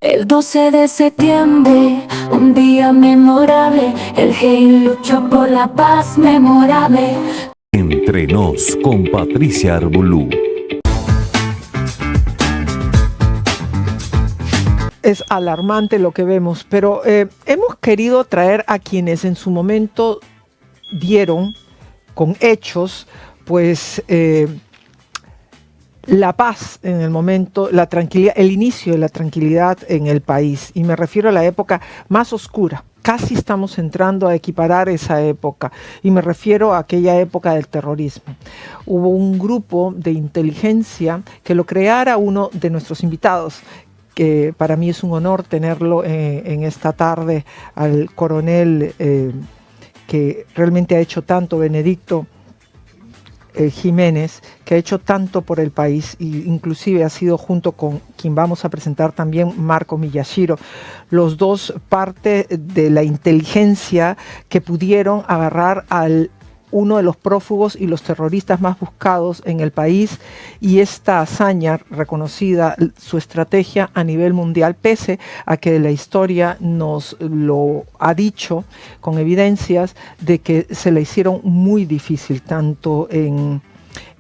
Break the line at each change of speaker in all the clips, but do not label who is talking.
El 12 de septiembre, un día memorable, el GEI luchó por la paz memorable.
Entre Nos con Patricia Arbolú.
Es alarmante lo que vemos, pero hemos querido traer a quienes en su momento dieron con hechos, pues la paz en el momento, la tranquilidad, el inicio de la tranquilidad en el país. Y me refiero a la época más oscura. Casi estamos entrando a equiparar esa época. Y me refiero a aquella época del terrorismo. Hubo un grupo de inteligencia que lo creara uno de nuestros invitados, que para mí es un honor tenerlo en esta tarde, al coronel que realmente ha hecho tanto, Benedicto Jiménez, que ha hecho tanto por el país, e inclusive ha sido, junto con quien vamos a presentar también, Marco Miyashiro, los dos parte de la inteligencia que pudieron agarrar al uno de los prófugos y los terroristas más buscados en el país, y esta hazaña reconocida, su estrategia a nivel mundial, pese a que la historia nos lo ha dicho con evidencias de que se la hicieron muy difícil, tanto en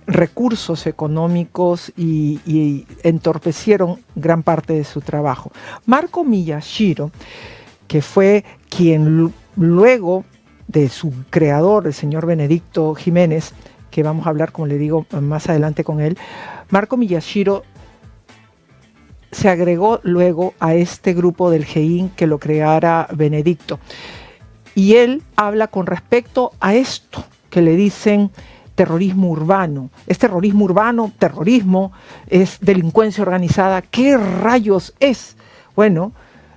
recursos económicos y entorpecieron gran parte de su trabajo. Marco Miyashiro, que fue quien luego de su creador, el señor Benedicto Jiménez, que vamos a hablar, como le digo, más adelante con él, Marco Miyashiro se agregó luego a este grupo del GEIN que lo creara Benedicto. Y él habla con respecto a esto que le dicen terrorismo urbano. ¿Es terrorismo urbano? ¿Terrorismo? ¿Es delincuencia organizada? ¿Qué rayos es? Bueno,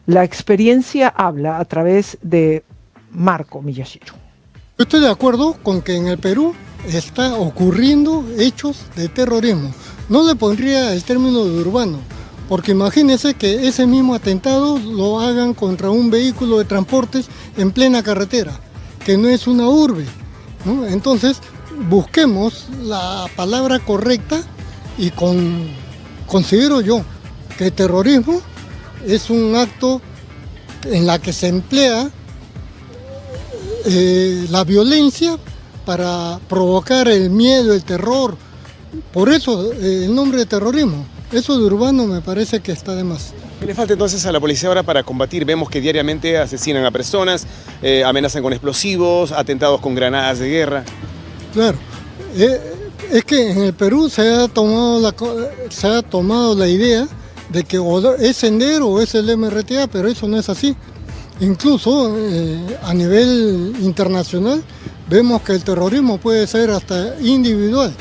la experiencia habla a través de Marco Miyashiro.
Yo estoy de acuerdo con que en el Perú está ocurriendo hechos de terrorismo. No le pondría el término de urbano, porque imagínense que ese mismo atentado lo hagan contra un vehículo de transportes en plena carretera, que no es una urbe, ¿no? Entonces, busquemos la palabra correcta y considero yo que terrorismo es un acto en la que se emplea la violencia para provocar el miedo, el terror. Por eso el nombre de terrorismo. Eso de urbano me parece que está de más.
¿Qué le falta entonces a la policía ahora para combatir? Vemos que diariamente asesinan a personas, amenazan con explosivos, atentados con granadas de guerra. Claro,
es que en el Perú se ha tomado la idea de que o es Sendero o es el MRTA, pero eso no es así. Incluso a nivel internacional vemos que el terrorismo puede ser hasta individual,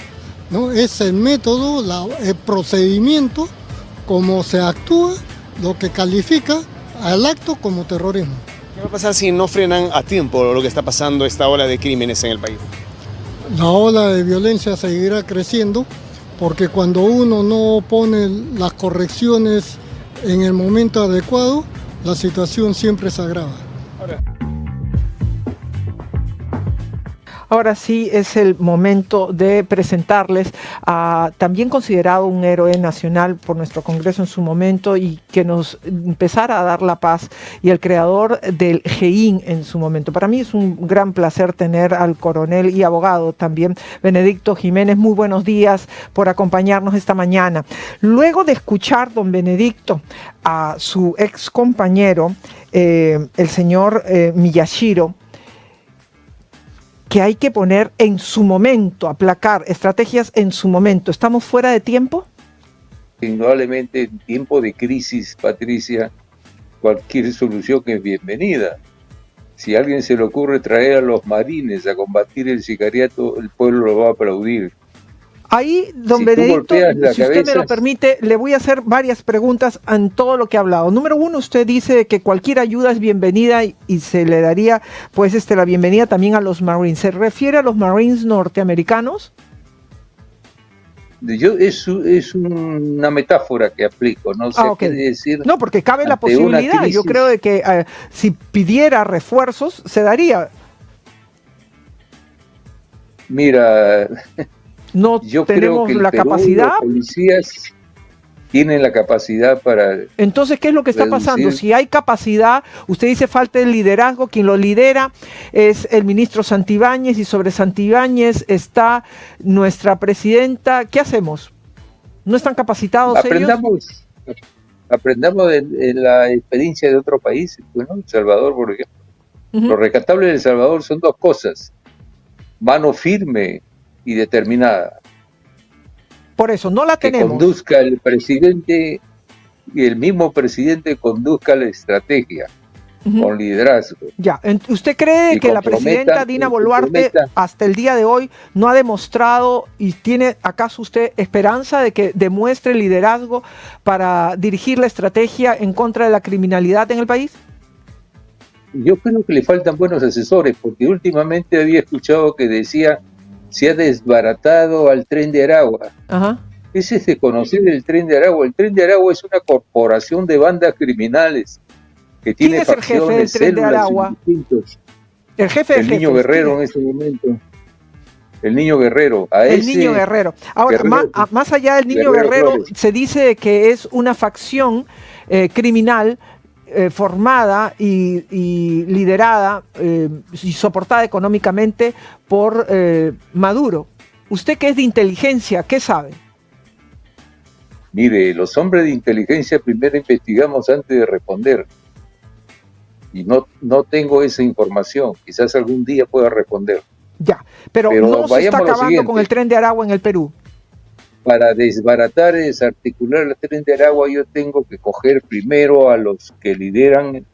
¿no? Es el método, el procedimiento, cómo se actúa, lo que califica al acto como terrorismo.
¿Qué va a pasar si no frenan a tiempo lo que está pasando, esta ola de crímenes en el país?
La ola de violencia seguirá creciendo, porque cuando uno no pone las correcciones en el momento adecuado, la situación siempre se agrava.
Ahora sí es el momento de presentarles a también considerado un héroe nacional por nuestro Congreso en su momento y que nos empezara a dar la paz, y el creador del GEIN en su momento. Para mí es un gran placer tener al coronel y abogado también, Benedicto Jiménez. Muy buenos días por acompañarnos esta mañana. Luego de escuchar, don Benedicto, a su ex compañero, el señor Miyashiro, que hay que poner en su momento, aplacar estrategias en su momento. ¿Estamos fuera de tiempo?
Indudablemente, en tiempo de crisis, Patricia, cualquier solución es bienvenida. Si a alguien se le ocurre traer a los marines a combatir el sicariato, el pueblo lo va a aplaudir.
Ahí, don
Si
Benedicto, si usted me lo
cabeza,
permite, le voy a hacer varias preguntas en todo lo que ha hablado. Número uno, usted dice que cualquier ayuda es bienvenida y se le daría pues la bienvenida también a los Marines. ¿Se refiere a los Marines norteamericanos?
es una metáfora que aplico, no sé qué decir.
No, porque cabe la posibilidad. Yo creo de que si pidiera refuerzos, se daría.
Mira,
no
yo
tenemos
creo que
la
Perú,
capacidad.
tienen la capacidad para...
Entonces, ¿qué es lo que está pasando? Si hay capacidad, usted dice falta de liderazgo, quien lo lidera es el ministro Santibáñez, y sobre Santibáñez está nuestra presidenta. ¿Qué hacemos? ¿No están capacitados ellos?
Aprendamos de la experiencia de otro país, bueno, El Salvador, por ejemplo. Lo rescatable de El Salvador son dos cosas: mano firme y determinada.
Por eso, no la tenemos.
Que conduzca el presidente y el mismo presidente conduzca la estrategia con liderazgo.
Ya, ¿usted cree que la presidenta Dina Boluarte hasta el día de hoy no ha demostrado, y tiene acaso usted esperanza de que demuestre liderazgo para dirigir la estrategia en contra de la criminalidad en el país?
Yo creo que le faltan buenos asesores, porque últimamente había escuchado que decía: se ha desbaratado al Tren de Aragua.
Ajá.
Ese es desconocer el Tren de Aragua. El Tren de Aragua es una corporación de bandas criminales que tiene facciones, células distintos.
El jefe de
el Niño Guerrero en ese momento. El Niño Guerrero.
Niño Guerrero. Ahora, más allá del Niño Guerrero, se dice que es una facción criminal formada y liderada y soportada económicamente por Maduro. Usted, que es de inteligencia, ¿qué sabe?
Mire, los hombres de inteligencia primero investigamos antes de responder. Y no tengo esa información. Quizás algún día pueda responder.
Ya, pero no se está acabando con el Tren de Aragua en el Perú.
Para desbaratar y desarticular el Tren de Aragua, yo tengo que coger primero a los que lideran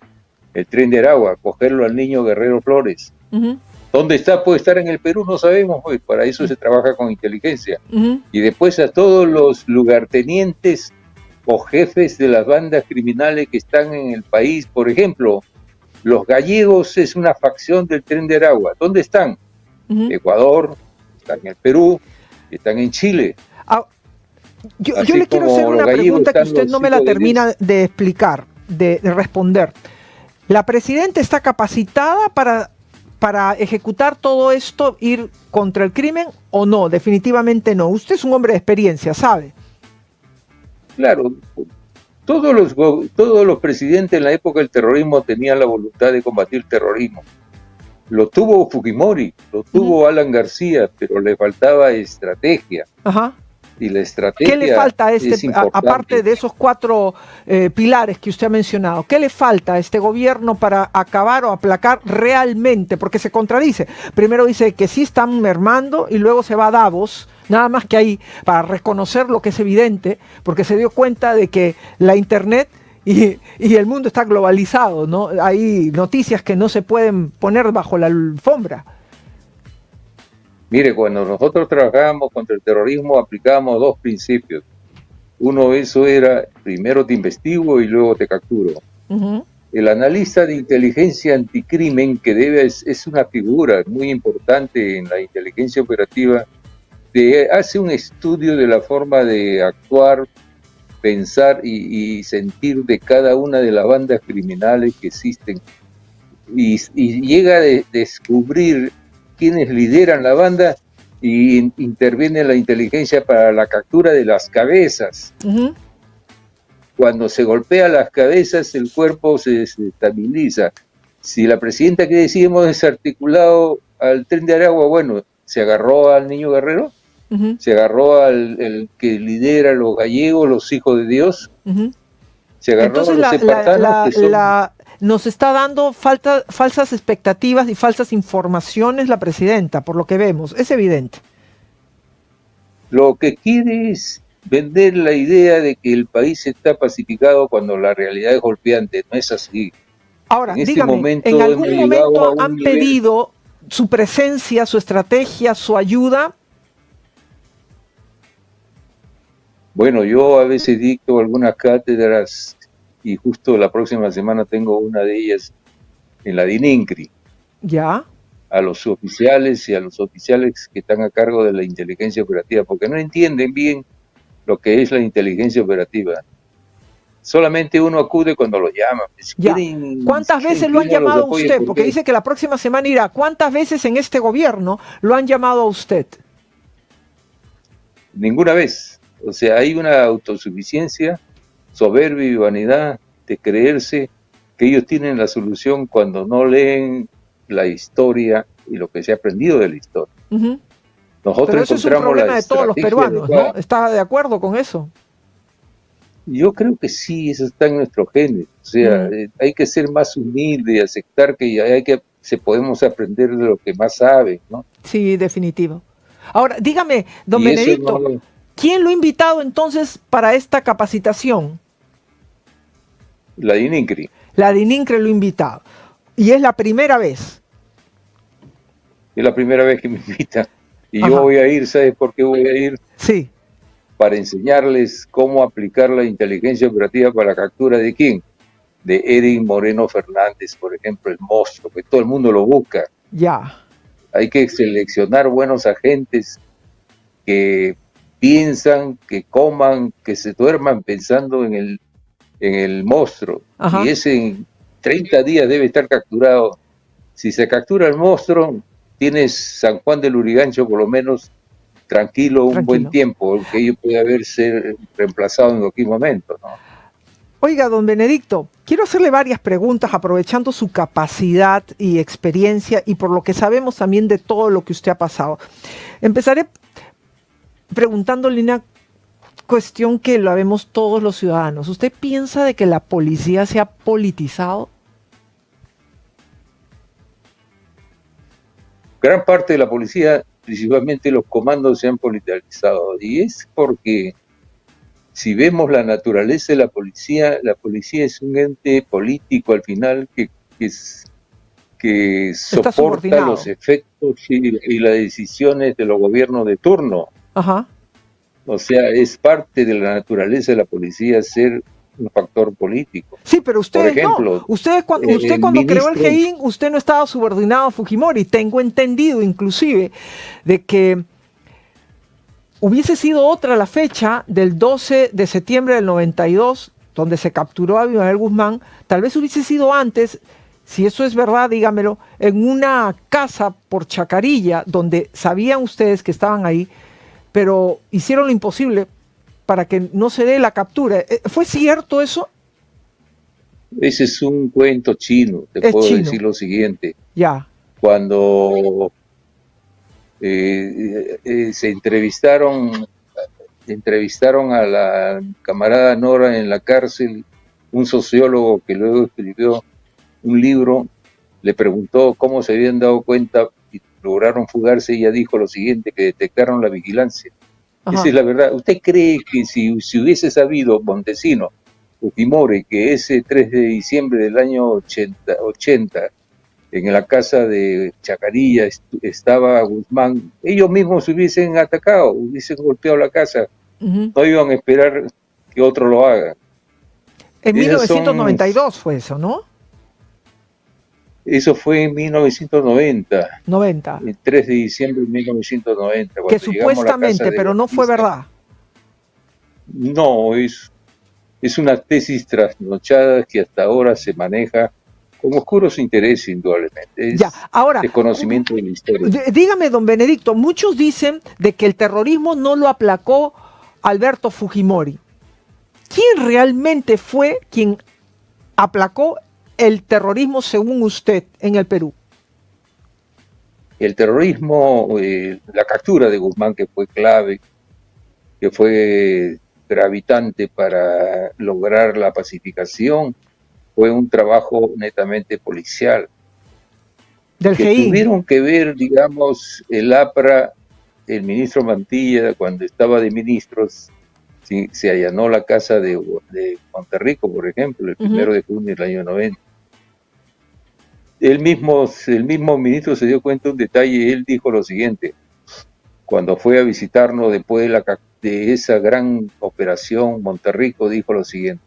el Tren de Aragua, cogerlo al Niño Guerrero Flores. ¿Dónde está? Puede estar en el Perú, no sabemos, pues para eso se trabaja con inteligencia. Y después a todos los lugartenientes o jefes de las bandas criminales que están en el país. Por ejemplo, los gallegos es una facción del Tren de Aragua. ¿Dónde están? Ecuador, están en el Perú, están en Chile.
Yo le quiero hacer una pregunta que usted no me la termina de explicar, de responder. ¿La presidenta está capacitada para ejecutar todo esto, ir contra el crimen, o no? Definitivamente no. Usted es un hombre de experiencia, ¿sabe?
Claro, todos los presidentes en la época del terrorismo tenían la voluntad de combatir el terrorismo. Lo tuvo Fujimori, lo tuvo Alan García, pero le faltaba estrategia. Ajá. Y la estrategia,
¿qué le falta a aparte de esos 4 pilares que usted ha mencionado? ¿Qué le falta a este gobierno para acabar o aplacar realmente? Porque se contradice. Primero dice que sí están mermando y luego se va a Davos, nada más que ahí, para reconocer lo que es evidente, porque se dio cuenta de que la internet y el mundo está globalizado, ¿no? Hay noticias que no se pueden poner bajo la alfombra.
Mire, cuando nosotros trabajábamos contra el terrorismo, aplicábamos 2 principios. Uno, eso era: primero te investigo y luego te capturo. El analista de inteligencia anticrimen, que es una figura muy importante en la inteligencia operativa, hace un estudio de la forma de actuar, pensar y sentir de cada una de las bandas criminales que existen, y llega a descubrir quienes lideran la banda, y interviene la inteligencia para la captura de las cabezas. Cuando se golpea las cabezas, el cuerpo se desestabiliza. Si la presidenta que decimos desarticulado al Tren de Aragua, bueno, se agarró al Niño Guerrero, se agarró al que lidera los gallegos, los hijos de Dios, se agarró a los espartanos.
Nos está dando falsas expectativas y falsas informaciones la presidenta, por lo que vemos, es evidente.
Lo que quiere es vender la idea de que el país está pacificado cuando la realidad es golpeante, no es así.
Ahora, dígame, ¿en algún momento han pedido su presencia, su estrategia, su ayuda?
Bueno, yo a veces dicto algunas cátedras, y justo la próxima semana tengo una de ellas en la DININCRI.
¿Ya?
A los oficiales y a los oficiales que están a cargo de la inteligencia operativa, porque no entienden bien lo que es la inteligencia operativa. Solamente uno acude cuando lo llaman.
¿Cuántas veces lo han llamado a usted? Porque dice que la próxima semana irá. ¿Cuántas veces en este gobierno lo han llamado a usted?
Ninguna vez. O sea, hay una autosuficiencia, soberbia y vanidad de creerse que ellos tienen la solución cuando no leen la historia y lo que se ha aprendido de la historia.
Ujú.
Nosotros
Pero eso es un
encontramos
problema
la
de todos los
estrategia
peruanos, ¿no?
adecuada.
¿Está de acuerdo con eso?
Yo creo que sí, eso está en nuestros genes. O sea, hay que ser más humilde y aceptar que podemos aprender de lo que más saben, ¿no?
Sí, definitivo. Ahora, dígame, don
Y eso
Benedicto,
no,
¿quién lo ha invitado entonces para esta capacitación?
la ININCRI.
La DININCRE lo ha invitado. Y es la primera vez.
Es la primera vez que me invitan. Y
Ajá.
yo voy a ir, ¿sabes por qué voy a ir?
Sí.
Para enseñarles cómo aplicar la inteligencia operativa para la captura de quién. De Erin Moreno Fernández, por ejemplo, el monstruo, que todo el mundo lo busca.
Ya.
Hay que seleccionar buenos agentes que piensan, que coman, que se duerman pensando en el monstruo.
Ajá.
Y ese en 30 días debe estar capturado. Si se captura el monstruo, tienes San Juan del Lurigancho por lo menos tranquilo un buen tiempo, que ello puede haber ser reemplazado en cualquier momento, ¿no?
Oiga, don Benedicto, quiero hacerle varias preguntas aprovechando su capacidad y experiencia y por lo que sabemos también de todo lo que usted ha pasado. Empezaré preguntándole una cuestión que la vemos todos los ciudadanos. ¿Usted piensa de que la policía se ha politizado?
Gran parte de la policía, principalmente los comandos, se han politizado. Y es porque, si vemos la naturaleza de la policía es un ente político al final que soporta los efectos y las decisiones de los gobiernos de turno.
Ajá.
O sea, es parte de la naturaleza de la policía ser un factor político.
Sí, pero usted, por ejemplo, no. Usted cuando creó el GEIN, usted no estaba subordinado a Fujimori. Tengo entendido, inclusive, de que hubiese sido otra la fecha del 12 de septiembre del 92, donde se capturó a Abimael Guzmán. Tal vez hubiese sido antes, si eso es verdad, dígamelo, en una casa por Chacarilla, donde sabían ustedes que estaban ahí, pero hicieron lo imposible para que no se dé la captura. ¿Fue cierto eso?
Ese es un cuento chino. Te puedo decir lo siguiente.
Ya.
Cuando se entrevistaron a la camarada Nora en la cárcel, un sociólogo que luego escribió un libro, le preguntó cómo se habían dado cuenta y lograron fugarse, y ella dijo lo siguiente, que detectaron la vigilancia. Ajá. Esa es la verdad. ¿Usted cree que si hubiese sabido Montesino, Fujimori, que ese 3 de diciembre del año 80 en la casa de Chacarilla estaba Guzmán, ellos mismos se hubiesen atacado, hubiesen golpeado la casa, no iban a esperar que otro lo haga?
En 1992 fue eso, ¿no?
Eso fue en 1990.
90.
El 3 de diciembre de 1990.
Que supuestamente, pero no fue verdad.
No, es una tesis trasnochada que hasta ahora se maneja con oscuros intereses, indudablemente. Es
ahora,
desconocimiento de la historia.
Dígame, don Benedicto, muchos dicen de que el terrorismo no lo aplacó Alberto Fujimori. ¿Quién realmente fue quien aplacó el terrorismo según usted en el Perú?
El terrorismo, la captura de Guzmán, que fue clave, que fue gravitante para lograr la pacificación, fue un trabajo netamente policial.
Del GEIN.
Tuvieron que ver, digamos, el APRA, el ministro Mantilla, cuando estaba de ministros, se allanó la casa de Monterrico, por ejemplo, el 1 de junio del año 90. El mismo ministro se dio cuenta de un detalle. Él dijo lo siguiente, cuando fue a visitarnos después de esa gran operación Monterrico, dijo lo siguiente: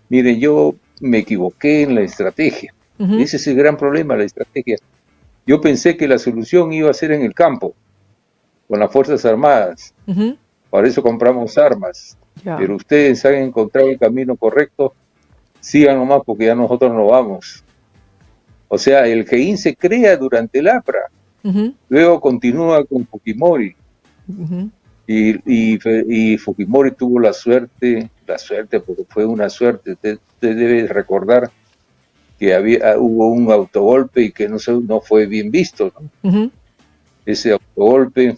miren, yo me equivoqué en la estrategia. Ese es el gran problema, la estrategia. Yo pensé que la solución iba a ser en el campo, con las Fuerzas Armadas. Para eso compramos armas. Pero ustedes han encontrado el camino correcto, sigan nomás porque ya nosotros no vamos. O sea, el GEIN se crea durante el APRA, luego continúa con Fujimori, Y Fujimori tuvo la suerte, porque fue una suerte. Usted debe recordar que hubo un autogolpe y que no fue bien visto, ¿no?
Ujú.
Ese autogolpe,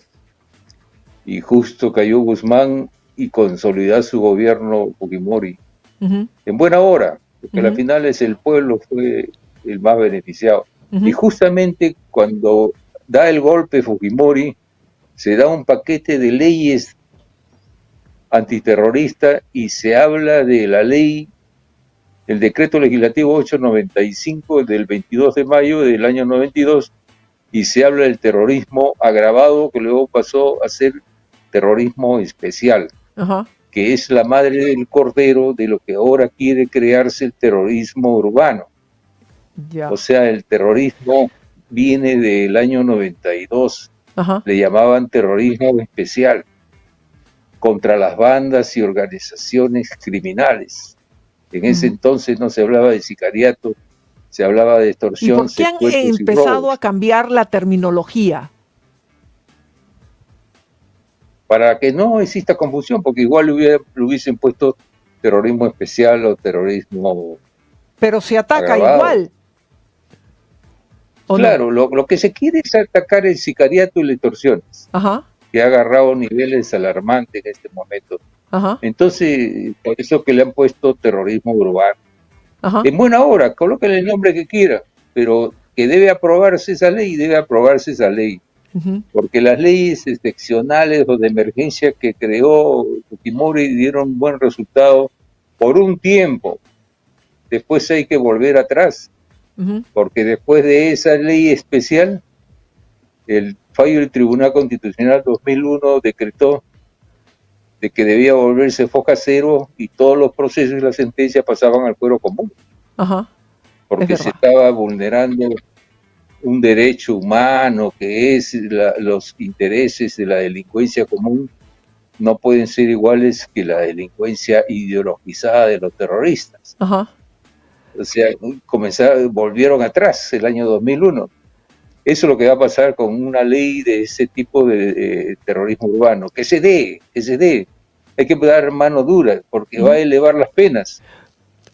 y justo cayó Guzmán y consolidó su gobierno Fujimori.
Ujú.
En buena hora, porque
Ujú.
al final el pueblo fue el más beneficiado.
Ujú.
Y justamente cuando da el golpe Fujimori, se da un paquete de leyes antiterroristas y se habla de la ley, el decreto legislativo 895 del 22 de mayo del año 92, y se habla del terrorismo agravado, que luego pasó a ser terrorismo especial,
Ajá.
que es la madre del cordero de lo que ahora quiere crearse el terrorismo urbano.
Ya.
O sea, el terrorismo viene del año 92,
Ajá.
le llamaban terrorismo especial, contra las bandas y organizaciones criminales. En ese entonces no se hablaba de sicariato, se hablaba de
¿Y
extorsión,
por qué han
secuestros y
empezado
robos.
a cambiar la terminología?
Para que no exista confusión, porque igual le hubiesen puesto terrorismo especial o terrorismo
Pero se ataca
agravado.
igual. ¿O
Claro, lo que se quiere es atacar el sicariato y la extorsión,
no? Ajá.
que ha agarrado niveles alarmantes en este momento.
Ajá.
Entonces, por eso que le han puesto terrorismo urbano.
Ajá.
En buena hora, colóquenle el nombre que quiera, pero que debe aprobarse esa ley,
Ujú.
porque las leyes excepcionales o de emergencia que creó Fujimori dieron buen resultado por un tiempo. Después hay que volver atrás,
Ujú.
porque después de esa ley especial, el fallo del Tribunal Constitucional 2001 decretó de que debía volverse foja cero y todos los procesos y las sentencias pasaban al fuero común,
Ajá.
porque
Es
se
verdad.
estaba vulnerando un derecho humano, que es los intereses de la delincuencia común no pueden ser iguales que la delincuencia ideologizada de los terroristas.
Ajá.
O sea, volvieron atrás el año 2001. Eso es lo que va a pasar con una ley de ese tipo de terrorismo urbano. Que se dé. Hay que dar mano dura, porque va a elevar las penas. Y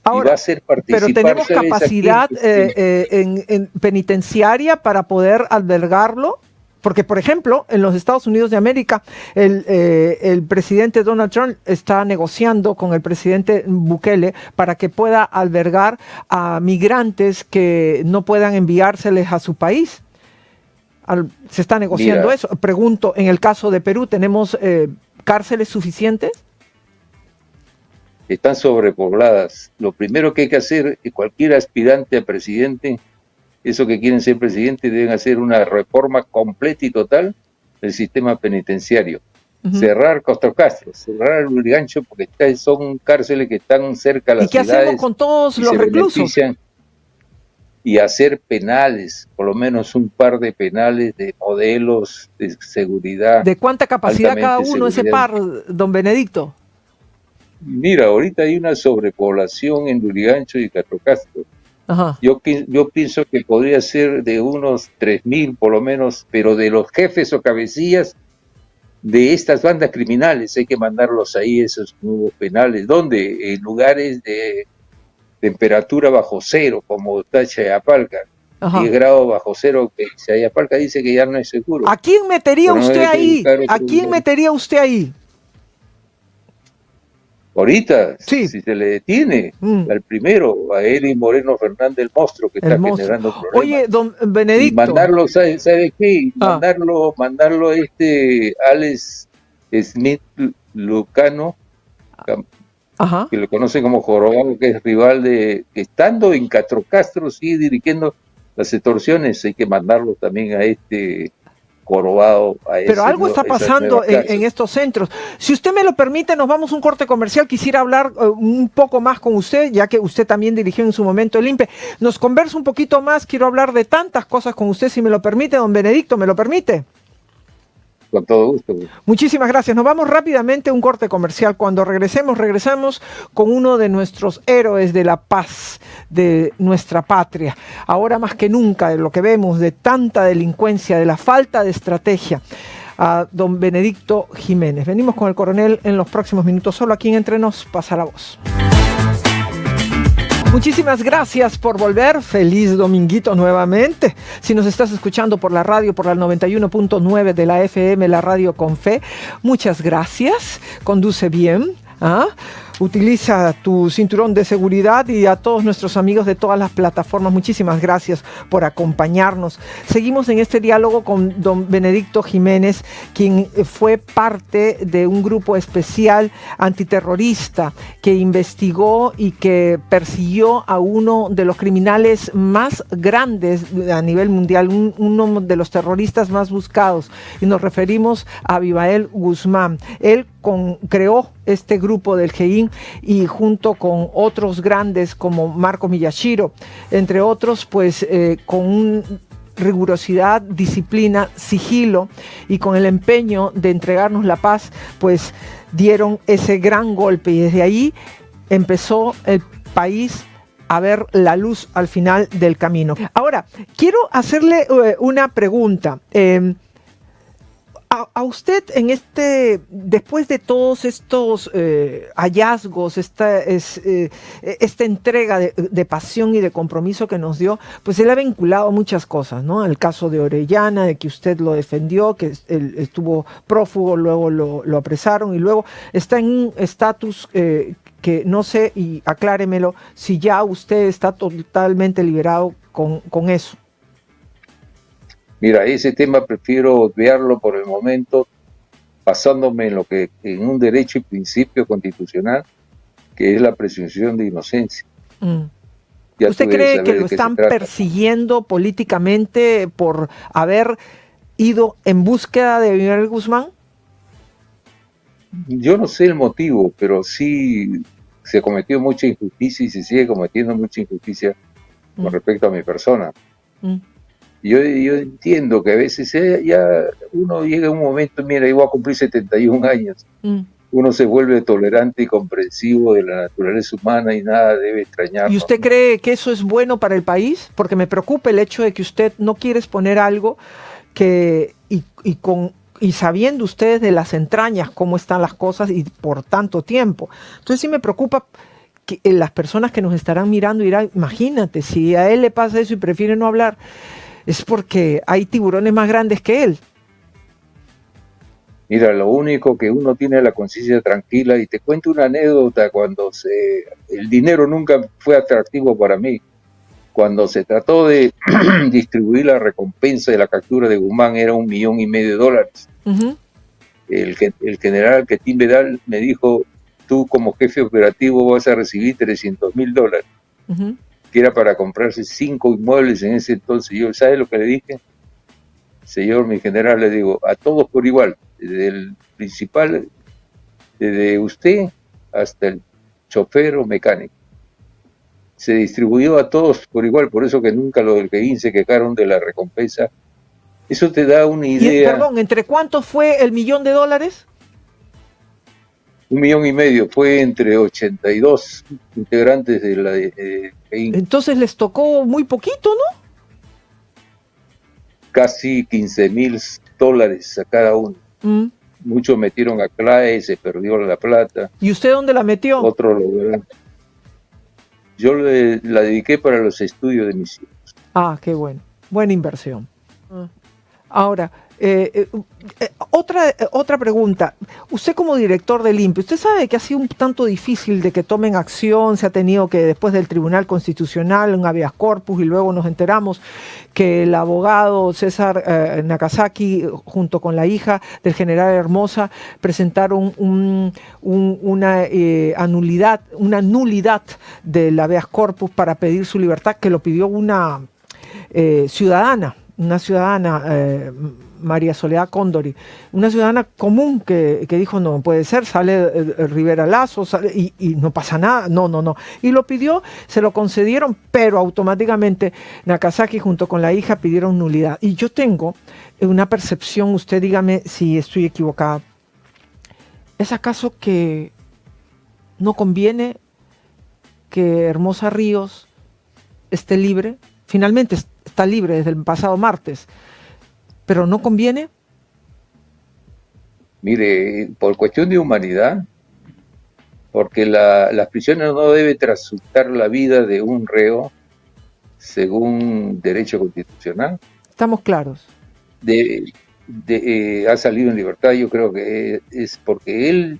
va a
Ahora,
hacer
pero
participar,
tenemos
¿sabes a quién?
capacidad en penitenciaria para poder albergarlo, porque por ejemplo en los Estados Unidos de América el presidente Donald Trump está negociando con el presidente Bukele para que pueda albergar a migrantes que no puedan enviárseles a su país. Se está negociando
Mira,
eso. Pregunto, en el caso de Perú, ¿tenemos cárceles suficientes?
están sobrepobladas. Lo primero que hay que hacer, cualquier aspirante a presidente, esos que quieren ser presidente, deben hacer una reforma completa y total del sistema penitenciario. Cerrar Castro Castro, cerrar el Lurigancho, porque son cárceles que están cerca de
¿Y
las
qué hacemos
ciudades
con todos
y
los
se
reclusos?
benefician. Y hacer penales, por lo menos un par de penales de modelos de seguridad.
¿De cuánta capacidad cada
altamente
uno ese
seguridad.
par, don Benedicto?
Mira, ahorita hay una sobrepoblación en Lurigancho y Castro Castro.
Ajá.
Yo pienso que podría ser de unos 3.000 por lo menos, pero de los jefes o cabecillas de estas bandas criminales hay que mandarlos ahí, esos nuevos penales. ¿Dónde? En lugares de temperatura bajo cero, como está Chayapalca.
Ajá.
10 grados bajo cero, que Chayapalca dice que ya no es seguro.
¿A quién metería
Pero no
usted
hay que
ahí?
buscar otro
¿A quién
lugar.
metería usted ahí?
Ahorita,
Sí.
si se le detiene al primero, a Eli Moreno Fernández, el monstruo que
El
está
monstruo.
generando problemas.
Oye, don
Y
Benedicto.
mandarlo, ¿sabe qué? Mandarlo a Alex Smith Lucano,
Ajá.
que lo conocen como Jorobado, que es rival que estando en Castro Castro sigue dirigiendo las extorsiones. Hay que mandarlo también a Jorobado.
Pero algo está pasando en estos centros. Si usted me lo permite, nos vamos a un corte comercial. Quisiera hablar un poco más con usted, ya que usted también dirigió en su momento el INPE. Nos conversa un poquito más. Quiero hablar de tantas cosas con usted, si me lo permite, don Benedicto. ¿Me lo permite?
Con todo gusto.
Muchísimas gracias. Nos vamos rápidamente a un corte comercial. Cuando regresamos con uno de nuestros héroes de la paz de nuestra patria. Ahora más que nunca, de lo que vemos, de tanta delincuencia, de la falta de estrategia. a don Benedicto Jiménez. Venimos con el coronel en los próximos minutos. Solo aquí en Entre Nos pasa la voz. Muchísimas gracias por volver. Feliz dominguito nuevamente. Si nos estás escuchando por la radio, por la 91.9 de la FM, la radio con fe, muchas gracias. Conduce bien. Utiliza tu cinturón de seguridad, y a todos nuestros amigos de todas las plataformas, muchísimas gracias por acompañarnos. Seguimos en este diálogo con don Benedicto Jiménez, quien fue parte de un grupo especial antiterrorista que investigó y que persiguió a uno de los criminales más grandes a nivel mundial, uno de los terroristas más buscados, y nos referimos a Abimael Guzmán. Él creó este grupo del GEIN, y junto con otros grandes como Marco Miyashiro, entre otros, pues con rigurosidad, disciplina, sigilo, y con el empeño de entregarnos la paz, pues dieron ese gran golpe, y desde ahí empezó el país a ver la luz al final del camino. Ahora, quiero hacerle una pregunta. A usted, después de todos estos hallazgos, esta entrega de pasión y de compromiso que nos dio, pues él ha vinculado muchas cosas, ¿no? El caso de Orellana, de que usted lo defendió, que él estuvo prófugo, luego lo apresaron, y luego está en un estatus que no sé, y acláremelo, si ya usted está totalmente liberado con eso.
Mira, ese tema prefiero obviarlo por el momento, basándome en un derecho y principio constitucional, que es la presunción de inocencia.
¿Usted cree que lo están persiguiendo políticamente por haber ido en búsqueda de Abimael Guzmán?
Yo no sé el motivo, pero sí se cometió mucha injusticia y se sigue cometiendo mucha injusticia con respecto a mi persona. Yo entiendo que a veces ya uno llega a un momento, mira, yo voy a cumplir 71 años, uno se vuelve tolerante y comprensivo de la naturaleza humana y nada debe extrañarnos.
¿Y usted cree que eso es bueno para el país? Porque me preocupa el hecho de que usted no quiere exponer algo y sabiendo ustedes de las entrañas cómo están las cosas y por tanto tiempo. Entonces sí me preocupa que las personas que nos estarán mirando dirán, imagínate, si a él le pasa eso y prefiere no hablar, es porque hay tiburones más grandes que él.
Mira, lo único que uno tiene es la conciencia tranquila, y te cuento una anécdota. El dinero nunca fue atractivo para mí. Cuando se trató de distribuir la recompensa de la captura de Guzmán, era $1,5 millones. El general Quetín Vedal me dijo, tú como jefe operativo vas a recibir $300,000. Que era para comprarse 5 inmuebles en ese entonces. Yo, ¿sabe lo que le dije? Señor, mi general, le digo, a todos por igual, desde el principal, desde usted hasta el chofer o mecánico. Se distribuyó a todos por igual, por eso que nunca los del GEIN se quejaron de la recompensa. Eso te da una idea.
Perdón, ¿entre cuántos fue el $1,000,000?
$1,5 millones, fue entre 82 integrantes de la GEIN.
Entonces les tocó muy poquito, ¿no?
Casi $15,000 a cada uno. Muchos metieron a CLAE, se perdió la plata.
¿Y usted dónde la metió?
Otros lo verán. Yo la dediqué para los estudios de mis hijos.
Ah, qué bueno. Buena inversión. Ahora, otra pregunta. Usted como director del INPE, usted sabe que ha sido un tanto difícil de que tomen acción, se ha tenido que después del Tribunal Constitucional, un habeas corpus, y luego nos enteramos que el abogado César Nakazaki, junto con la hija del general Hermosa, presentaron una nulidad del habeas corpus para pedir su libertad, que lo pidió una ciudadana, María Soledad Cóndori, una ciudadana común que dijo, no puede ser, sale Rivera Lazo y no pasa nada, no. Y lo pidió, se lo concedieron, pero automáticamente Nakazaki junto con la hija pidieron nulidad. Y yo tengo una percepción, usted dígame si estoy equivocada, ¿es acaso que no conviene que Hermosa Ríos esté libre? Finalmente está libre desde el pasado martes, pero ¿no conviene?
Mire, por cuestión de humanidad, porque las prisiones no deben transultar la vida de un reo según derecho constitucional.
Estamos claros.
Ha salido en libertad, yo creo que es porque él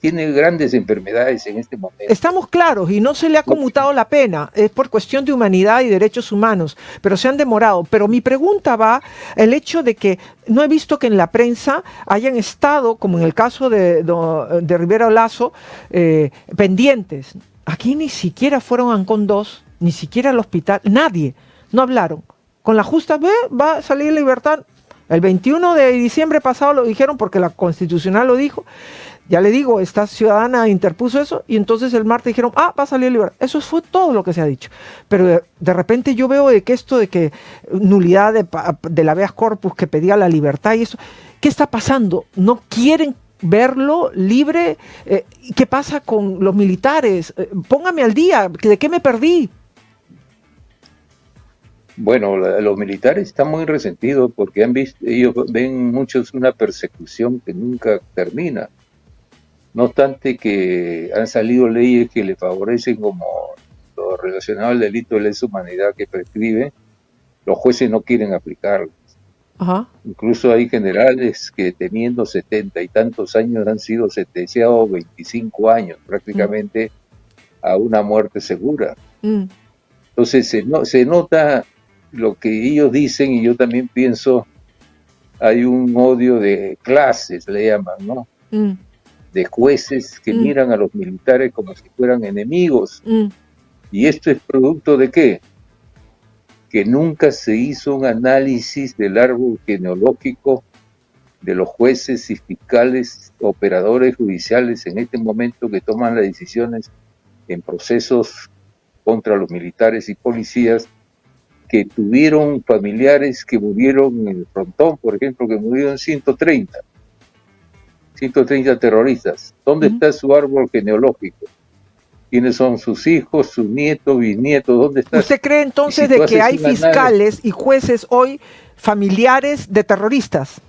tiene grandes enfermedades en este momento.
Estamos claros y no se le ha conmutado la pena, es por cuestión de humanidad y derechos humanos, pero se han demorado. Pero mi pregunta va el hecho de que no he visto que en la prensa hayan estado, como en el caso de Rivera Lazo, pendientes. Aquí ni siquiera fueron a Ancón 2, ni siquiera al hospital, nadie, no hablaron. Con la justa va a salir en libertad. El 21 de diciembre pasado lo dijeron porque la Constitucional lo dijo. Ya le digo, esta ciudadana interpuso eso y entonces el martes dijeron, va a salir libertad. Eso fue todo lo que se ha dicho. Pero de repente yo veo de que esto de que nulidad de la habeas corpus que pedía la libertad y eso, ¿qué está pasando? ¿No quieren verlo libre? ¿Qué pasa con los militares? Póngame al día, ¿de qué me perdí?
Bueno, los militares están muy resentidos porque ellos ven muchos una persecución que nunca termina. No obstante que han salido leyes que le favorecen, como lo relacionado al delito de lesa humanidad que prescribe, los jueces no quieren aplicarlo.
Ajá.
Incluso hay generales que teniendo 70 y tantos años han sido sentenciados 25 años prácticamente a una muerte segura. Entonces se nota lo que ellos dicen y yo también pienso, hay un odio de clases, le llaman, ¿no? De jueces que miran a los militares como si fueran enemigos. ¿Y esto es producto de qué? Que nunca se hizo un análisis del árbol genealógico de los jueces y fiscales, operadores judiciales en este momento que toman las decisiones en procesos contra los militares y policías, que tuvieron familiares que murieron en el frontón, por ejemplo, que murieron 130 terroristas. ¿Dónde está su árbol genealógico? ¿Quiénes son sus hijos, sus nietos, bisnietos? ¿Dónde está?
¿Usted cree entonces de que hay fiscales y jueces hoy familiares de terroristas?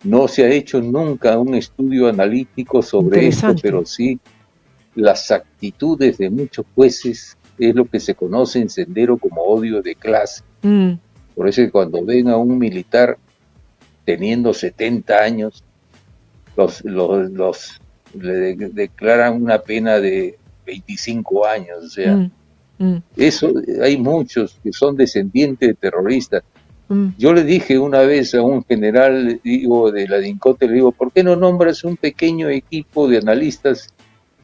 No se ha hecho nunca un estudio analítico sobre esto, pero sí las actitudes de muchos jueces es lo que se conoce en Sendero como odio de clase. Por eso cuando ven a un militar teniendo 70 años, le declaran una pena de 25 años. O sea, eso hay muchos que son descendientes de terroristas. Yo le dije una vez a un general, de la DINCOTE, le digo, ¿por qué no nombras un pequeño equipo de analistas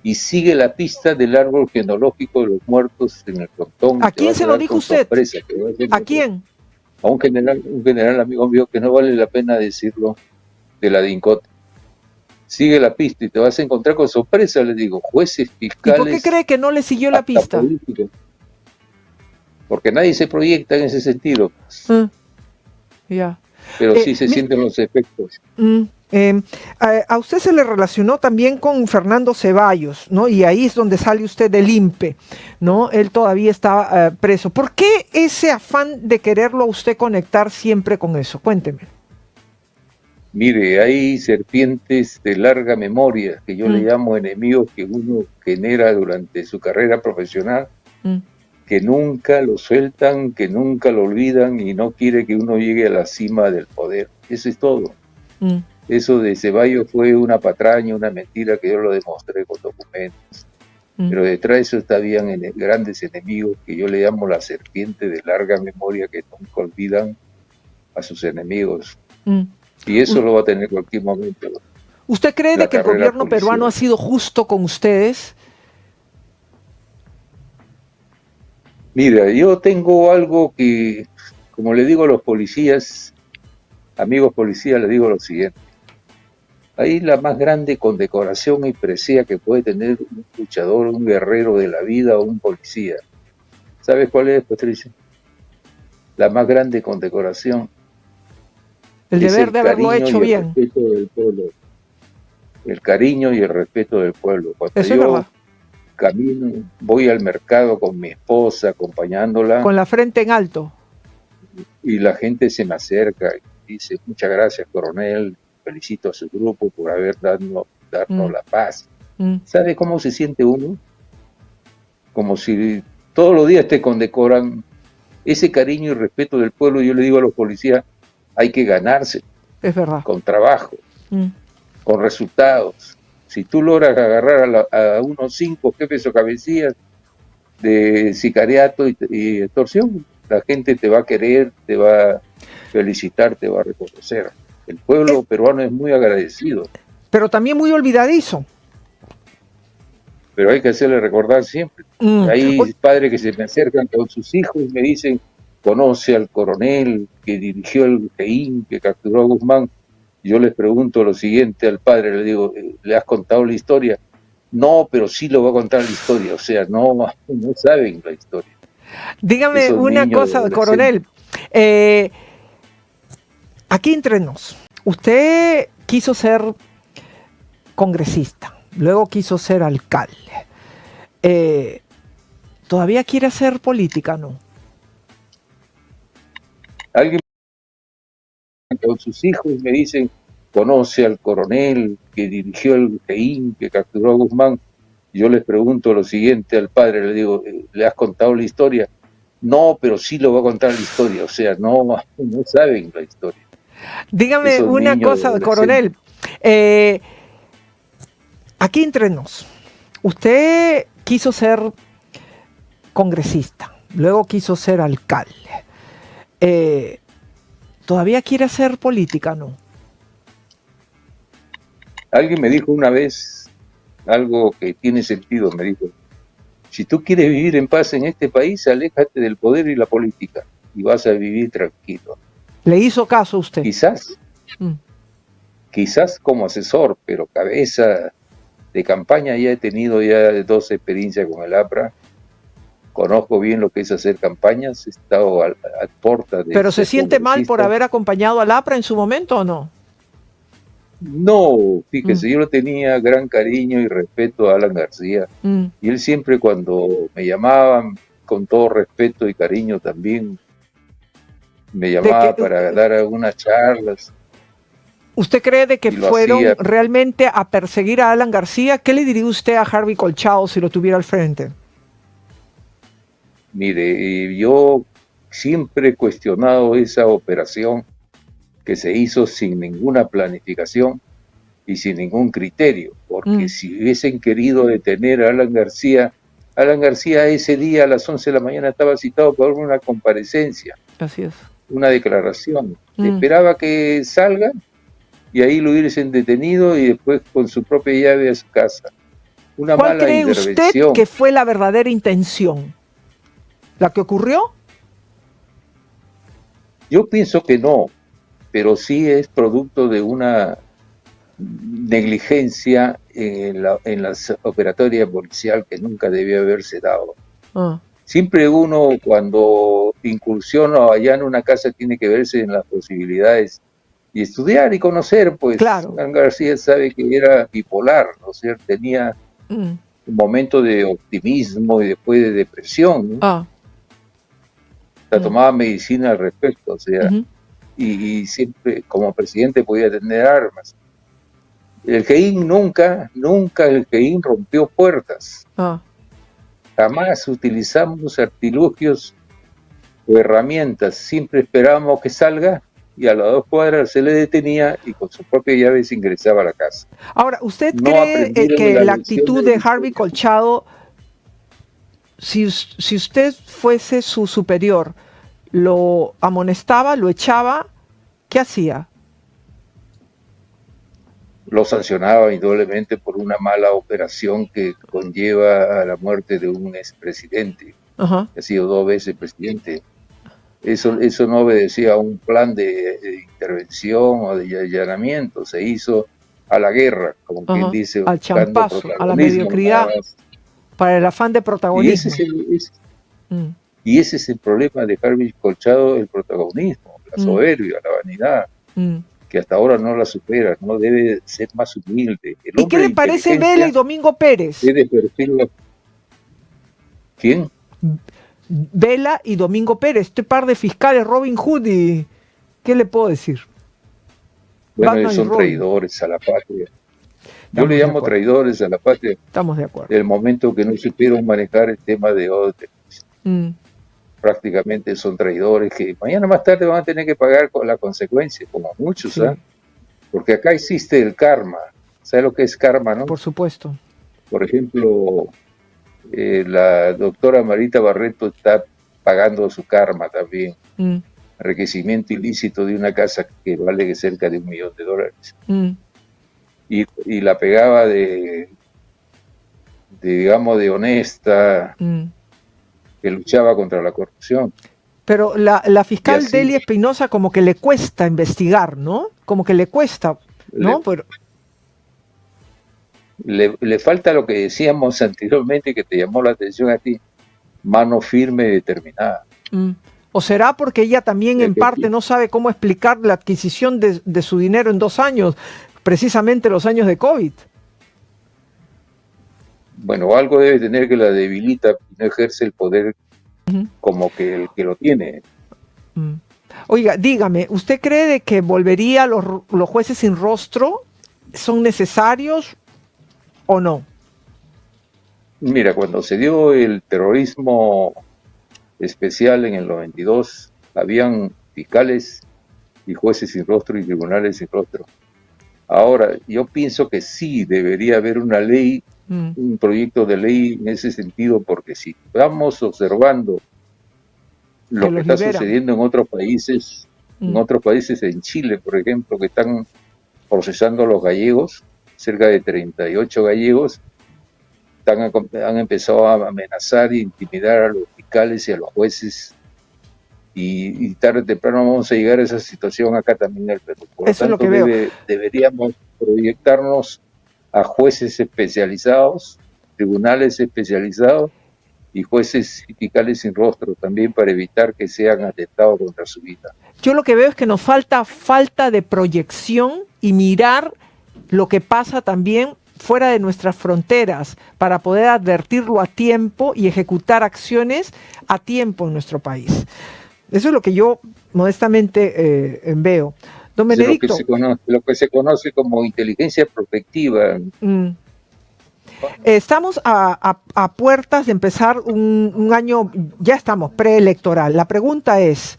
y sigue la pista del árbol genealógico de los muertos en el frontón?
¿A quién se lo dijo usted? ¿A quién?
A un general amigo mío que no vale la pena decirlo, de la DINCOTE. Sigue la pista y te vas a encontrar con sorpresa, le digo, jueces, fiscales.
¿Y por qué cree que no le siguió la pista?
Políticos. Porque nadie se proyecta en ese sentido. Pero sí se sienten los efectos.
A usted se le relacionó también con Fernando Ceballos, ¿no? Y ahí es donde sale usted del INPE, ¿no? Él todavía está preso. ¿Por qué ese afán de quererlo a usted conectar siempre con eso? Cuénteme.
Mire, hay serpientes de larga memoria, que yo le llamo enemigos que uno genera durante su carrera profesional, que nunca lo sueltan, que nunca lo olvidan y no quiere que uno llegue a la cima del poder. Eso es todo. Eso de Ceballos fue una patraña, una mentira que yo lo demostré con documentos. Pero detrás de eso estaban grandes enemigos que yo le llamo la serpiente de larga memoria, que nunca olvidan a sus enemigos. Y eso lo va a tener en cualquier momento.
¿Usted cree de que el gobierno peruano ha sido justo con ustedes?
Mira, yo tengo algo que, como le digo a los policías, amigos policías, les digo lo siguiente. Ahí la más grande condecoración y presea que puede tener un luchador, un guerrero de la vida o un policía. ¿Sabes cuál es, Patricia? La más grande condecoración.
El deber de haberlo hecho bien.
El respeto del pueblo. El cariño y el respeto del pueblo. Cuando
eso
yo camino, voy al mercado con mi esposa, acompañándola.
Con la frente en alto.
Y la gente se me acerca y dice, muchas gracias, coronel. felicito a su grupo por haber darnos la paz.
Mm.
¿Sabe cómo se siente uno? Como si todos los días te condecoran. Ese cariño y respeto del pueblo, yo le digo a los policías, hay que ganarse
Es verdad.
con trabajo,
Mm.
con resultados. Si tú logras agarrar a unos 5 jefes o cabecillas de sicariato y extorsión, la gente te va a querer, te va a felicitar, te va a reconocer. El pueblo peruano es muy agradecido,
Pero también muy olvidadizo.
pero hay que hacerle recordar siempre.
Mm.
Hay padres que se me acercan con sus hijos y me dicen, conoce al coronel que dirigió el GEIN, que capturó a Guzmán. Yo les pregunto lo siguiente al padre, le digo, ¿le has contado la historia? No, pero sí lo va a contar la historia, o sea, no saben la historia.
Dígame
Esos
una
niños
cosa,
adolescentes.
coronel. Aquí entre nos, usted quiso ser congresista, luego quiso ser alcalde. ¿Todavía quiere hacer política, no?
Alguien con sus hijos me dicen, conoce al coronel que dirigió el GEIN, que capturó a Guzmán. Yo les pregunto lo siguiente al padre, le digo, ¿le has contado la historia? No, pero sí lo va a contar la historia, o sea, no saben la historia.
Dígame
Esos
una
niños
cosa,
adolescentes.
coronel. Aquí entre nos, usted quiso ser congresista, luego quiso ser alcalde. ¿Todavía quiere hacer política, no?
Alguien me dijo una vez algo que tiene sentido, me dijo, si tú quieres vivir en paz en este país, aléjate del poder y la política y vas a vivir tranquilo.
¿Le hizo caso a usted?
Quizás como asesor, pero cabeza de campaña ya he tenido ya 2 experiencias con el APRA. Conozco bien lo que es hacer campañas, he estado a puerta de...
¿Pero se siente mal por
congresista.
haber acompañado al APRA en su momento o no?
No, fíjese, yo le tenía gran cariño y respeto a Alan García. Y él siempre cuando me llamaban, con todo respeto y cariño también, me llamaba para dar algunas charlas.
¿Usted cree de que
Y lo
fueron
hacía.
realmente a perseguir a Alan García? ¿Qué le diría usted a Harvey Colchado si lo tuviera al frente?
Mire, yo siempre he cuestionado esa operación que se hizo sin ninguna planificación y sin ningún criterio, porque si hubiesen querido detener a Alan García ese día a las 11 de la mañana estaba citado para una comparecencia,
Así es.
una declaración. Esperaba que salga y ahí lo hubiesen detenido y después con su propia llave a su casa. Una
¿Cuál
mala
cree
intervención.
usted que fue la verdadera intención? ¿La que ocurrió?
Yo pienso que no, pero sí es producto de una negligencia en la operatoria policial que nunca debió haberse dado. Siempre uno cuando incursiona o allana una casa tiene que verse en las posibilidades y estudiar y conocer, pues
Claro.
Alan García sabe que era bipolar, ¿no es cierto? Tenía un momento de optimismo y después de depresión, ¿no? Tomaba medicina al respecto, o sea, y siempre como presidente podía tener armas. El GEIN nunca el GEIN rompió puertas. Jamás utilizamos artilugios o herramientas, siempre esperábamos que salga y a las 2 cuadras se le detenía y con su propia llave se ingresaba a la casa.
Ahora, ¿usted
No
cree
aprendieron
que
la
la
lección
actitud
de
de Harvey Colchado, si usted fuese su superior, lo amonestaba, lo echaba, ¿qué hacía?
Lo sancionaba indudablemente por una mala operación que conlleva a la muerte de un expresidente, que ha sido 2 veces presidente. Eso no obedecía a un plan de intervención o de allanamiento, se hizo a la guerra, como quien dice,
al champazo, a la mediocridad, para el afán de protagonismo.
Y ese es el problema de Harvey Colchado, el protagonismo, la soberbia, la vanidad, que hasta ahora no la supera, no debe ser más humilde.
¿Y qué le parece Vela y Domingo Pérez?
¿Quién?
Vela y Domingo Pérez, este par de fiscales Robin Hood, y ¿qué le puedo decir?
Bueno,
Batman y
son
Robin.
traidores a la patria. Yo
Estamos
le
de
llamo
acuerdo.
traidores a la patria
Estamos de acuerdo.
del momento que no supieron manejar el tema de Odebrecht.
Mm,
Prácticamente son traidores que mañana más tarde van a tener que pagar con la consecuencia, como muchos,
sí,
¿ah? Porque acá existe el karma. ¿Sabes lo que es karma, no?
por supuesto.
Por ejemplo, la doctora Marita Barreto está pagando su karma también.
Mm,
Enriquecimiento ilícito de una casa que vale cerca de $1 millón.
mm.
Y la pegaba digamos, de honesta,
Mm.
que luchaba contra la corrupción.
Pero la fiscal
Y así-
Delia Espinosa como que le cuesta investigar, ¿no? Como que le cuesta, ¿no? Pero,
Le falta lo que decíamos anteriormente, que te llamó la atención a ti, mano firme y determinada.
¿o será porque ella también en parte no sabe cómo explicar la adquisición de su dinero en 2 años, precisamente los años de COVID?
Bueno, algo debe tener que la debilita y no ejerce el poder como que el que lo tiene.
Oiga, dígame, ¿usted cree de que volvería los jueces sin rostro? ¿Son necesarios o no?
Mira, cuando se dio el terrorismo especial en el 92, habían fiscales y jueces sin rostro y tribunales sin rostro. Ahora, yo pienso que sí debería haber una ley, un proyecto de ley en ese sentido, porque si estamos observando lo que está sucediendo en otros países, en Chile, por ejemplo, que están procesando a los gallegos, cerca de 38 gallegos, han empezado a amenazar e intimidar a los fiscales y a los jueces, y tarde o temprano vamos a llegar a esa situación acá también en el Perú. Por
Eso
lo tanto,
es lo que veo.
deberíamos proyectarnos a jueces especializados, tribunales especializados y jueces y fiscales sin rostro también, para evitar que sean atentados contra su vida.
Yo lo que veo es que nos falta de proyección y mirar lo que pasa también fuera de nuestras fronteras para poder advertirlo a tiempo y ejecutar acciones a tiempo en nuestro país. Eso es lo que yo modestamente veo. Don Benedicto.
Lo que se conoce como inteligencia prospectiva.
Estamos a puertas de empezar un año, ya estamos preelectoral. La pregunta es,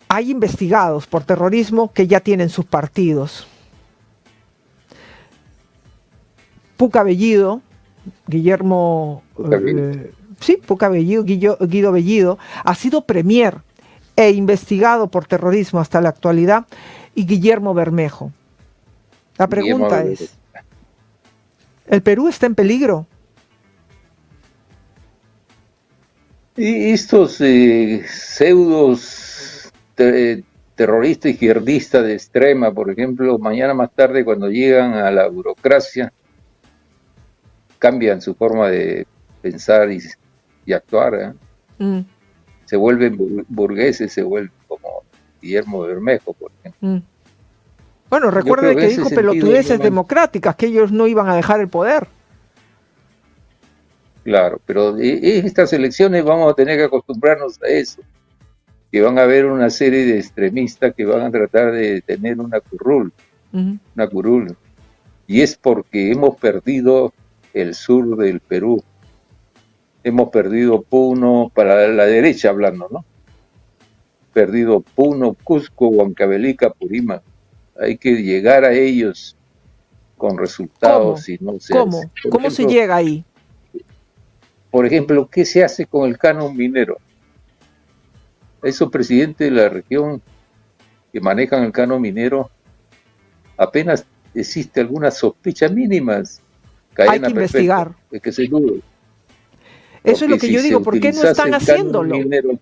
hay investigados por terrorismo que ya tienen sus partidos. Puca Bellido, Guillermo, Puca Bellido, Guido Bellido, ha sido premier e investigado por terrorismo hasta la actualidad, y Guillermo Bermejo. La pregunta es, ¿el Perú está en peligro?
Y estos pseudos terroristas izquierdistas de extrema, por ejemplo, mañana más tarde, cuando llegan a la burocracia, cambian su forma de pensar y actuar. Se vuelven burgueses, se vuelven como Guillermo Bermejo, por ejemplo.
Bueno, recuerde que dijo pelotudeces democráticas, que ellos no iban a dejar el poder.
Claro, pero en estas elecciones vamos a tener que acostumbrarnos a eso, que van a haber una serie de extremistas que van a tratar de tener una curul, y es porque hemos perdido el sur del Perú, hemos perdido Puno, para la derecha hablando, ¿no? Perdido Puno, Cusco, Huancavelica, Purímac. Hay que llegar a ellos con resultados. Y no se
¿Cómo?
hace.
¿Cómo ejemplo, se llega ahí?
Por ejemplo, ¿qué se hace con el canon minero? Esos presidentes de la región que manejan el canon minero, apenas existe alguna sospecha mínimas.
Hay que investigar.
De que se dude.
Eso es lo que yo digo, ¿por qué no están haciéndolo?
Minero,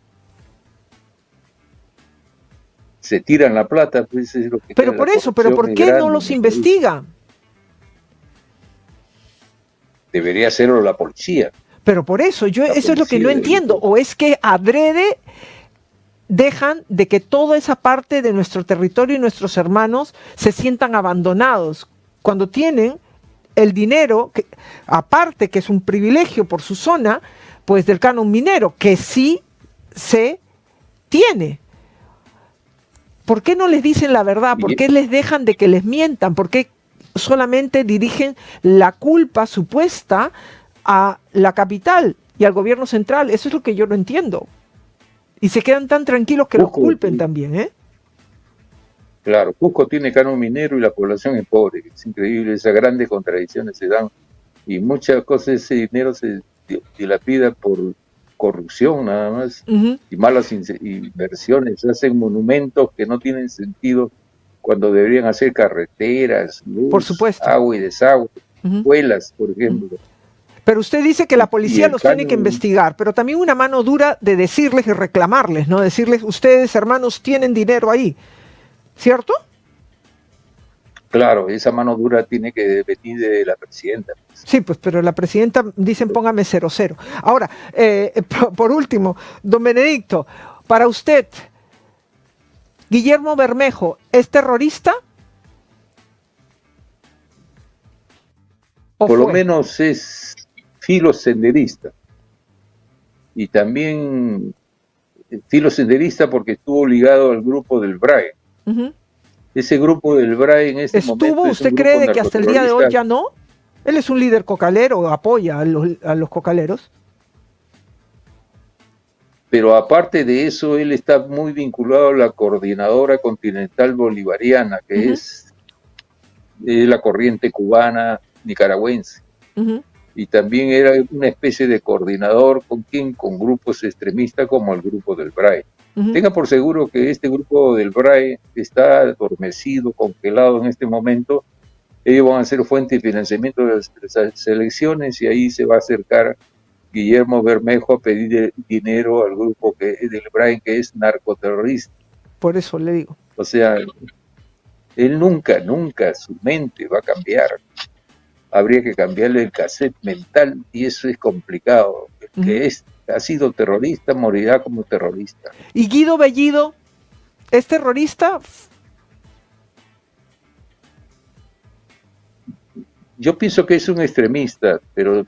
se tiran la plata, pues es lo que
pero por eso, pero ¿por qué no los investigan?
Debería hacerlo la policía.
Pero por eso, eso es lo que no entiendo, o es que adrede dejan de que toda esa parte de nuestro territorio y nuestros hermanos se sientan abandonados, cuando tienen el dinero, que, aparte que es un privilegio por su zona, pues del canon minero, que sí se tiene. ¿Por qué no les dicen la verdad? ¿Por qué les dejan de que les mientan? ¿Por qué solamente dirigen la culpa supuesta a la capital y al gobierno central? Eso es lo que yo no entiendo. Y se quedan tan tranquilos que los culpen también, ¿eh?
Claro, Cusco tiene canon minero y la población es pobre. Es increíble, esas grandes contradicciones se dan. Y muchas cosas, ese dinero se dilapida por corrupción nada más, y malas inversiones. Se hacen monumentos que no tienen sentido cuando deberían hacer carreteras, luz,
por supuesto,
agua y desagüe, escuelas, por ejemplo.
Pero usted dice que la policía los tiene que investigar, pero también una mano dura de decirles y reclamarles, ¿no? Decirles, ustedes, hermanos, tienen dinero ahí, ¿cierto?
Claro, esa mano dura tiene que venir de la presidenta.
Sí, pues, pero la presidenta, dicen, póngame 00. Ahora, por último, don Benedicto, para usted, ¿Guillermo Bermejo es terrorista?
Por lo menos es filosenderista. Y también filosenderista porque estuvo ligado al grupo del BRAE. Ese grupo del BRAE en este momento es
¿Usted cree de que hasta el día de hoy ya no? Él es un líder cocalero, apoya a los cocaleros.
Pero aparte de eso, él está muy vinculado a la Coordinadora Continental Bolivariana, que es la corriente cubana nicaragüense. Y también era una especie de coordinador con grupos extremistas como el grupo del BRAE. Tenga por seguro que este grupo del BRAE está adormecido, congelado en este momento. Ellos van a ser fuente de financiamiento de las elecciones y ahí se va a acercar Guillermo Bermejo a pedir dinero al grupo del BRAE, que es narcoterrorista.
Por eso le digo.
O sea, él nunca, su mente va a cambiar. Habría que cambiarle el cassette mental y eso es complicado. El que ha sido terrorista morirá como terrorista.
¿Y Guido Bellido es terrorista?
Yo pienso que es un extremista, pero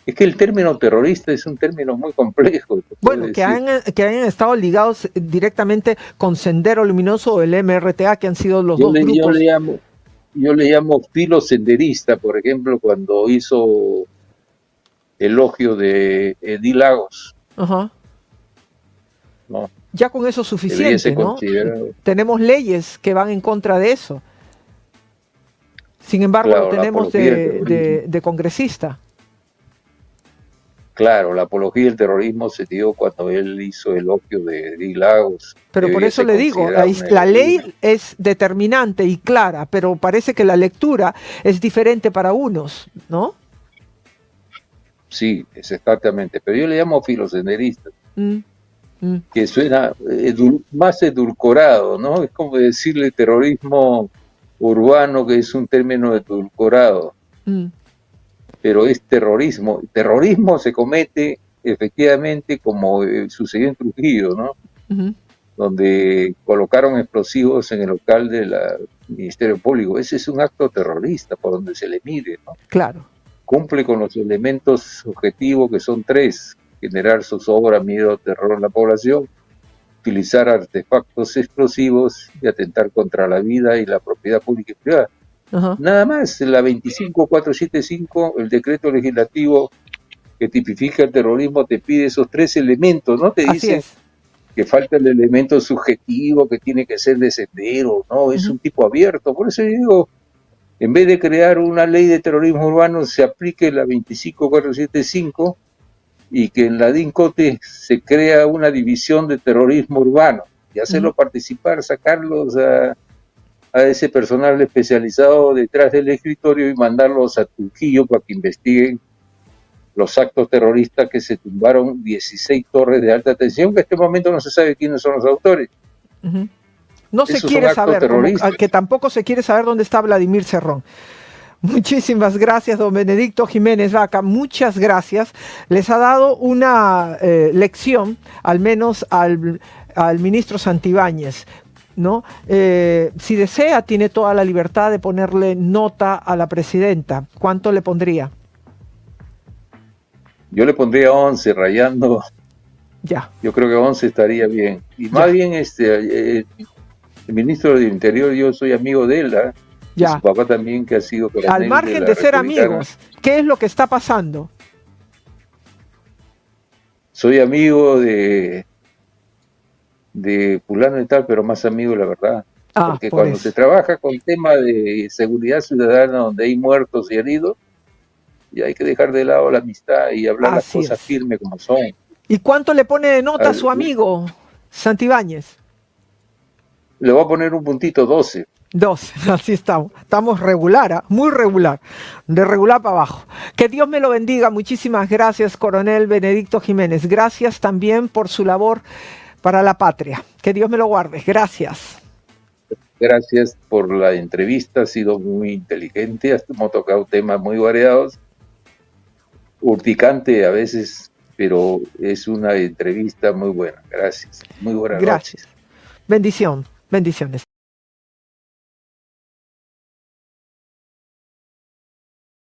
es que el término terrorista es un término muy complejo.
Bueno, que hayan estado ligados directamente con Sendero Luminoso o el MRTA, que han sido los dos grupos.
Yo le llamo filosenderista, por ejemplo, cuando hizo elogio de Edil Lagos. ¿No?
Ya con eso es suficiente, ¿no? Tenemos leyes que van en contra de eso. Sin embargo,
claro,
lo tenemos de congresista.
Claro, la apología del terrorismo se dio cuando él hizo elogio de Edil Lagos.
Pero por eso le digo, la ley es determinante y clara, pero parece que la lectura es diferente para unos, ¿no?
Sí, es exactamente. Pero yo le llamo filosenderista, que suena más edulcorado, ¿no? Es como decirle terrorismo urbano, que es un término edulcorado. Pero es terrorismo. Terrorismo se comete efectivamente como sucedió en Trujillo, ¿no? Donde colocaron explosivos en el local del Ministerio Público. Ese es un acto terrorista, por donde se le mire, ¿no?
Claro.
Cumple con los elementos objetivos, que son 3: generar zozobra, miedo, terror en la población, utilizar artefactos explosivos y atentar contra la vida y la propiedad pública y privada. Nada más. La 25475, el decreto legislativo que tipifica el terrorismo, te pide esos 3 elementos, no te dice que falta el elemento subjetivo, que tiene que ser de sendero, no, es un tipo abierto. Por eso yo digo, en vez de crear una ley de terrorismo urbano, se aplique la 25475 y que en la DINCOTE se crea una división de terrorismo urbano y hacerlo participar, sacarlos a ese personal especializado detrás del escritorio y mandarlos a Trujillo para que investiguen los actos terroristas que se tumbaron 16 torres de alta tensión, que en este momento no se sabe quiénes son los autores.
No se quiere saber, que tampoco se quiere saber dónde está Vladimir Cerrón. Muchísimas gracias, don Benedicto Jiménez Vaca, muchas gracias. Les ha dado una lección, al menos al ministro Santibáñez, ¿no? Si desea, tiene toda la libertad de ponerle nota a la presidenta. ¿Cuánto le pondría?
Yo le pondría 11, rayando.
Ya.
Yo creo que 11 estaría bien. Y más bien El ministro del Interior, yo soy amigo de él, ¿ah? Y
Ya.
su papá también, que ha sido coronel
Al margen
la
de ser
Republicana.
amigos, ¿qué es lo que está pasando?
Soy amigo de fulano y tal, pero más amigo, la verdad.
Ah,
Porque
por
cuando
eso.
se trabaja con tema de seguridad ciudadana, donde hay muertos y heridos, y hay que dejar de lado la amistad y hablar las
Así
cosas
es.
firmes como son.
¿Y cuánto le pone de nota a
Al-
su amigo Santibáñez?
Le voy a poner un puntito 12.
2, así estamos. Estamos regular, ¿ah? Muy regular. De regular para abajo. Que Dios me lo bendiga. Muchísimas gracias, coronel Benedicto Jiménez. Gracias también por su labor para la patria. Que Dios me lo guarde. Gracias.
Gracias por la entrevista, ha sido muy inteligente, hemos tocado temas muy variados, urticante a veces, pero es una entrevista muy buena. Gracias. Muy buenas noches.
Gracias. Bendición. Bendiciones.